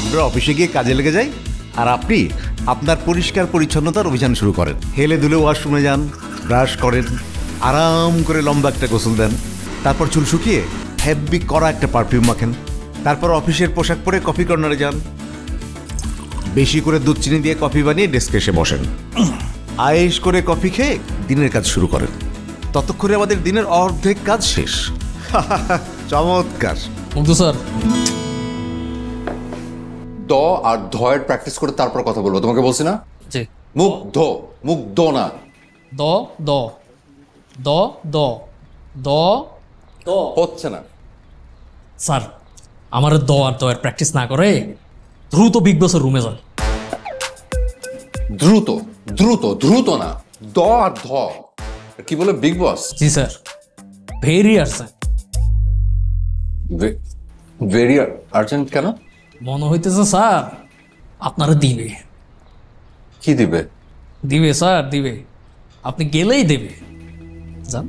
আমরা অফিসে গিয়ে কাজে লেগে যাই, আর আপনি আপনার পরিষ্কার পরিচ্ছন্নতার অভিযান শুরু করেন। হেলে দুলে ওয়াশরুমে যান, ব্রাশ করেন, আরাম করে লম্বা একটা গোসল দেন, তারপর চুল শুকিয়ে হেভি করা একটা পারফিউম মাখেন, তারপর অফিসের পোশাক পরে কফি কর্নারে যান, বেশি করে দুধ চিনি দিয়ে কফি বানিয়ে ডেস্কে এসে বসেন, আয়েশ করে কফি খেয়ে দিনের কাজ শুরু করেন। ততক্ষণে আমাদের দিনের অর্ধেক কাজ শেষ। চমৎকার। মুগ্ধ স্যার, দ আর ধয়ের প্র্যাকটিস করে তারপর কথা বলবো, তোমাকে বলছি না? জি। মুগ্ধ, মুগ্ধ না। দ দ দ দ দ দ হচ্ছে না। স্যার, আমার দ আর দ এর প্র্যাকটিস না করে দ্রুত বিগ বসের রুমে যান। দ্রুত দ্রুত দ্রুত না, দ আর ধ। কি বলে বিগ বস? জি sir, very urgent. Very urgent কেন? মনে হইতেছে স্যার আপনারা দিবে। কি দিবে? দিবে স্যার, দিবে। আপনি গেলেই দেবে। যান।